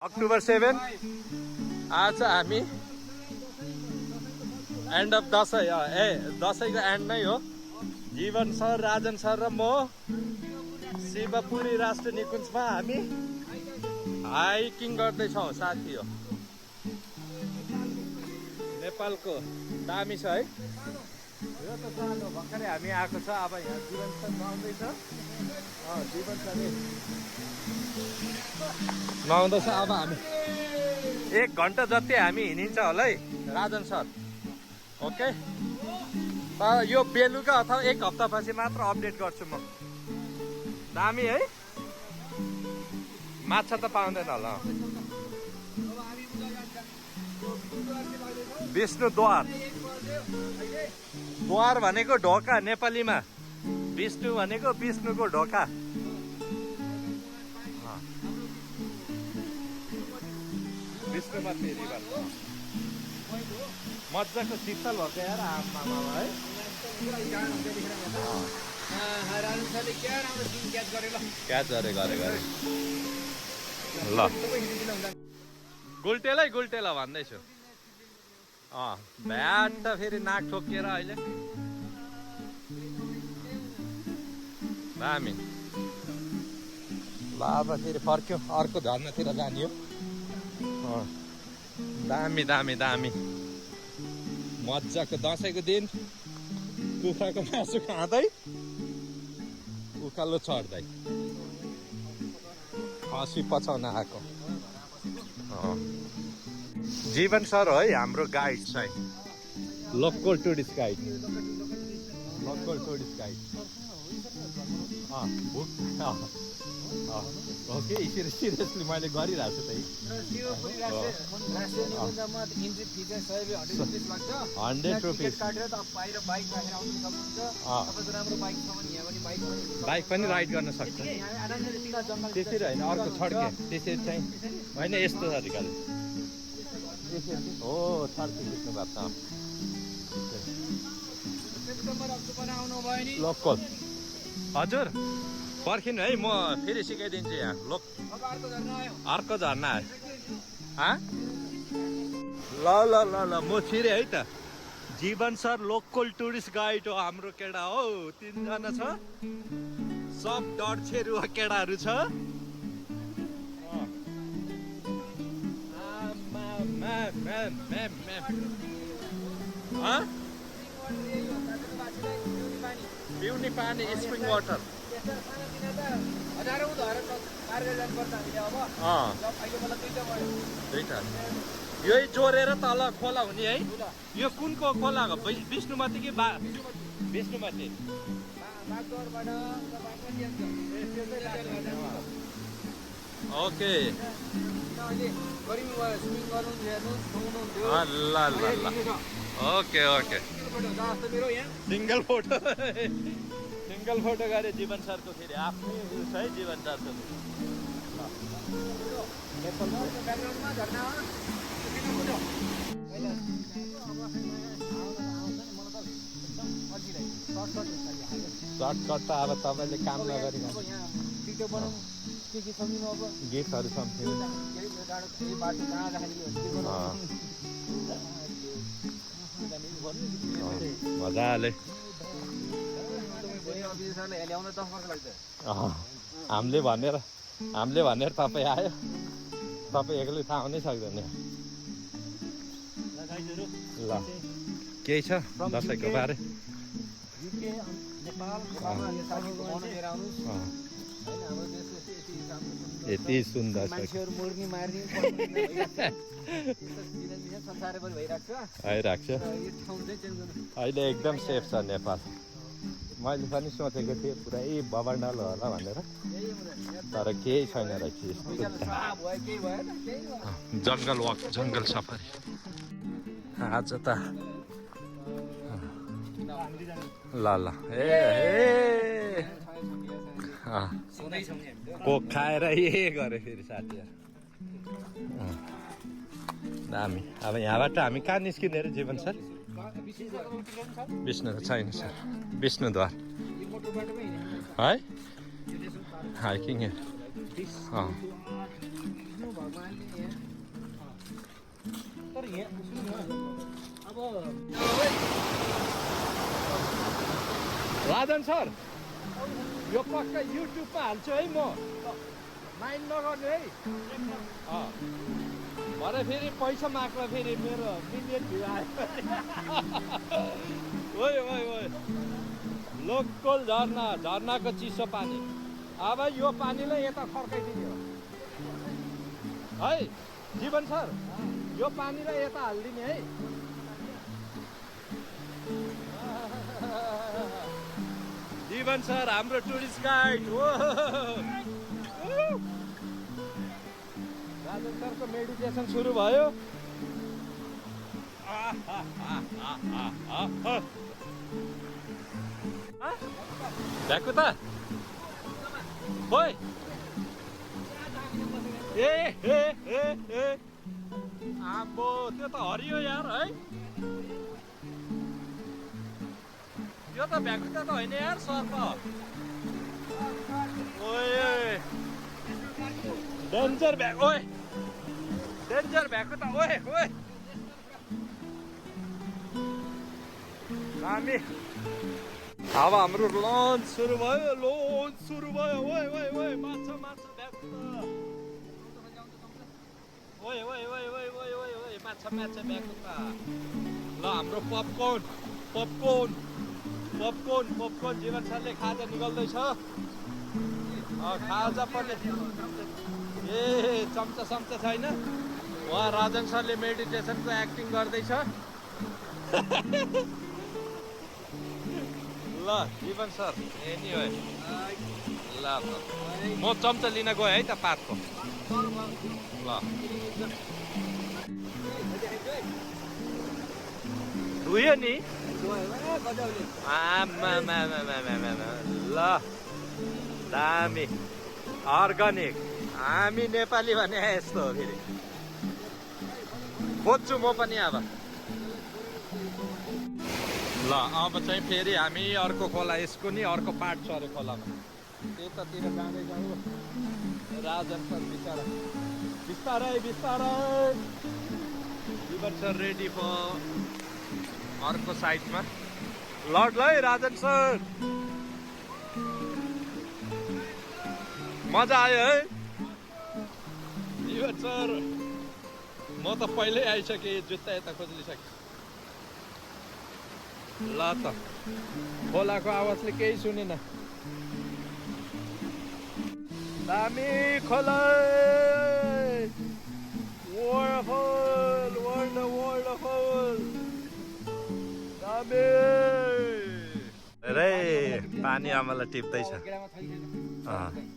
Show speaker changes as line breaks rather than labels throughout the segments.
October 7 आज हामी and of Dashain दसैँको एन्ड नै हो। जीवन सर, राजन सर र म शिवपुरी राष्ट्रिय निकुञ्जमा हामी हाइकिङ गर्दैछौँ। साथी हो नेपालको दामी छ है यो त जानु भर्खरै हामी आएको छ। अब यहाँ जीवन सर नुहाउँदैछ, जीवन सरले नुहाउँदैछ। अब हामी 1 घन्टा जति हामी हिँडिन्छ होला है राजन सर। ओके, तर यो बेलुका अथवा 1 हप्तापछि मात्र अपडेट गर्छु म। दामी है, माछा त पाउँदैन होला। विष्णुद्वार, द्वार भनेको ढोका नेपालीमा, विष्णु भनेको विष्णुको ढोका। विष्णुमा फेरि मजाको शीतल भएको यार आमामा है। क्याच गरे ल गुल्टेला भन्दैछु। भ्याट त फेरि नाक ठोकिएर अहिले दामी। ल अब फेरि फर्क्यो, अर्को झर्नातिर जाने हो। दामी दामी दामी मजाको दसैँको दिन कुखुराको मासु खाँदै उकालो चढ्दै खसी पचाउन आएको। जीवन सर हो है हाम्रो गाइड चाहिँ, local tourist guide. Okay, seriously मैले गरिरहेको छु त्यही। 100 रुपिस बाइक पनि राइड गर्न सक्छ। त्यसरी होइन, अर्को छड्के त्यसरी चाहिँ होइन, यस्तो तरिकाले हो छड्के खिच्नु भएको छ। लोकल हजुर पर्खिनु है, म फेरि सिकाइदिन्छु यहाँ। अर्को झर्ना आयो। ल ल ल ल म छिरेँ है त। जीवन सर लोकल टुरिस्ट गाइड हो हाम्रो केटा हो। 3 जना छ, सब डरछेरुवा केटाहरू छ। पिउने पानी स्प्रिङ वाटर। यही जोडेर तल खोला हुने है। यो कुनको खोला हो? विष्णुमती कि विष्णुमती? ओके ल ल ल ओके ओके। सिङ्गल फोटो गरे जीवन सरको फेरि आफ्नै उस है। जीवन सरको सर्टकट त अब तपाईँले काम नगरी गीतहरू सम्झिनु मजाले। हामीले भनेर तपाईँ आयो, तपाईँ एक्लै थाहा हुनै सक्दैन। ल केही छ दसैँको बारे? यति सुन्दर छ आइरहेको छ अहिले। एकदम सेफ छ नेपाल। मैले पनि सोचेको थिएँ पुरै बबन्डल होला भनेर, तर केही छैन रहेछ। जङ्गल वाक, जङ्गल सफारी आज त। ल ल कोक खाएर गरे फेरि साथीहरू दामी। अब यहाँबाट हामी कहाँ निस्किने अरे जीवन सर? विष्णु छैन सर, विष्णुद्वार है हाइकिङ।
तर यहाँ सुन्नु न अब
राजन सर यो पक्का युट्युबमा हाल्छु है म माइन्ड नगर्नु है भरे फेरि पैसा माग्दा फेरि मेरो मिलियन भ्यू आयो ओइ ओइ ओइ लोकल झरना झरनाको चिसो पानी अब यो पानीलाई यता फर्काइदिने हो है जीवन सर यो पानीलाई यता हालिदिने है जीवन सर हाम्रो टुरिस्ट गाइड हो राजन सरको मेडिटेसन सुरु भयो भ्याएको त ओइ ए आम्बो त्यो त हरियो यार है यो त भ्याकुता त होइन यार सर्प ओए डेन्जर भ्याक ओए डेन्जर भ्याकुता ओए ओए हामी अब हाम्रो लन्च सुरु भयो ओए ओए ओए माछा माछा भ्याकुता ओए ओए ओए ओए ओए ओए ओए माछा माछा भ्याकुता ल हाम्रो पपकर्न पपकर्न पपकर्न पपकर्न जीवन सरले खाजा निकाल्दैछ खाजा पनि ए चम्चा चम्चा छैन उहाँ राजन सरले मेडिटेसनको एक्टिङ गर्दैछ ल जीवन सर एनी ल म चम्चा लिन गएँ है त पातको ल धुयो नि ल दामी अर्ग्यानिक हामी नेपाली भने यस्तो हो फेरि खोज्छु म पनि अब ल अब चाहिँ फेरि हामी अर्को खोला यसको नि अर्को पार्ट छ अरे खोलामा त्यतातिर जाँदै जाऊ राजन सर बिस्तारै बिस्तारै बिस्तारै जीवन सर रेडी फर अर्को साइडमा लड ल है राजन सर मजा आयो है जीवन सर म त पहिल्यै आइसकेँ जुत्ता यता खोजिसकेँ ल त खोलाको आवाजले केही सुनेन दामी खोला वन्डरफुल दामी रे पानी आमालाई टिप्दैछ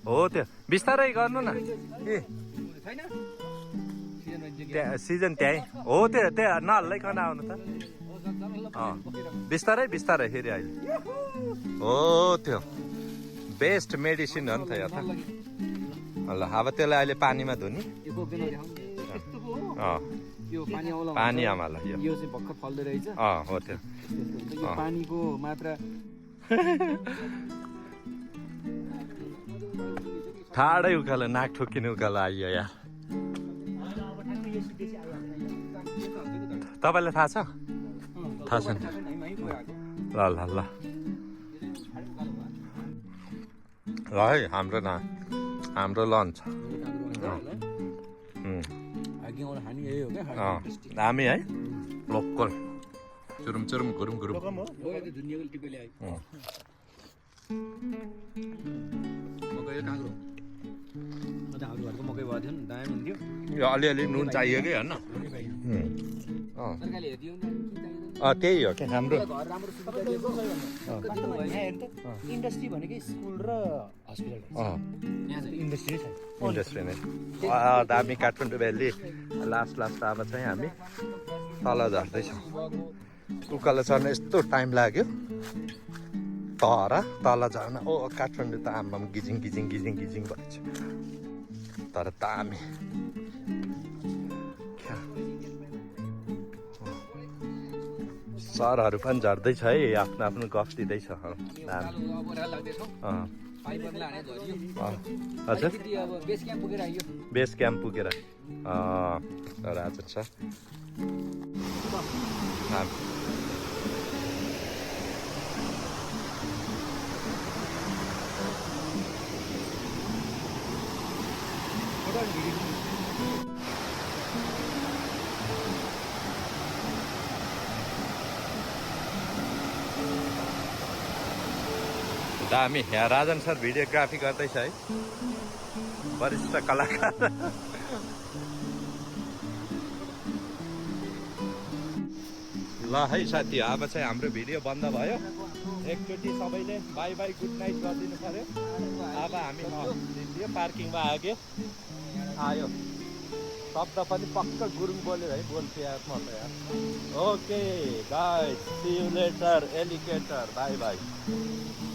हो त्यो बिस्तारै गर्नु न सिजन त्यही हो त्यो त्यहाँ नहल्लाइकन आउनु त बिस्तारै बिस्तारै फेरि अहिले हो त्यो बेस्ट मेडिसिन हो नि त यो त ल अब त्यसलाई अहिले पानीमा धुने पानी आमालाई
यो चाहिँ भर्खर फल्दै रहेछ
हो त्यो
पानीको मात्रा
ठाडै उकालो नाक ठोकिने उकालो आइयो यार तपाईँलाई थाहा छ थाहा छैन ल ल ल ल है हाम्रो लन्च दामी है लोकल चुरुम चुरुम घुरुम घुरुम
मकै भयो थियो नि दामी हुन्थ्यो
यो अलिअलि नुन चाहियो कि होइन त्यही हो क्या हाम्रो
इन्डस्ट्री भनेकै स्कुल र हस्पिटल इन्डस्ट्री
नै दामी काठमाडौँ भ्याली लास्ट अब चाहिँ हामी तल झर्दैछौँ उकालो चढ्न यस्तो टाइम लाग्यो तल झर्न काठमाडौँ त आम्मा गिजिङ गिजिङ गिजिङ गिजिङ भएछ तर दामी सरहरू पनि झर्दैछ है आफ्नो आफ्नो गफ दिँदैछ हजुर बेस क्याम्प पुगेर राजन सर दामी यहाँ राजन सर भिडियोग्राफी गर्दैछ है वरिष्ठ कलाकार ल है साथी अब चाहिँ हाम्रो भिडियो बन्द भयो एकचोटि सबैले बाई बाई गुड नाइट गरिदिनु पर्यो अब हामी यो पार्किङमा आयो आयो शब्द पनि पक्का गुरुङ बोल्यो है बोल्छु यार म त यार okay guys see you later alligator bye by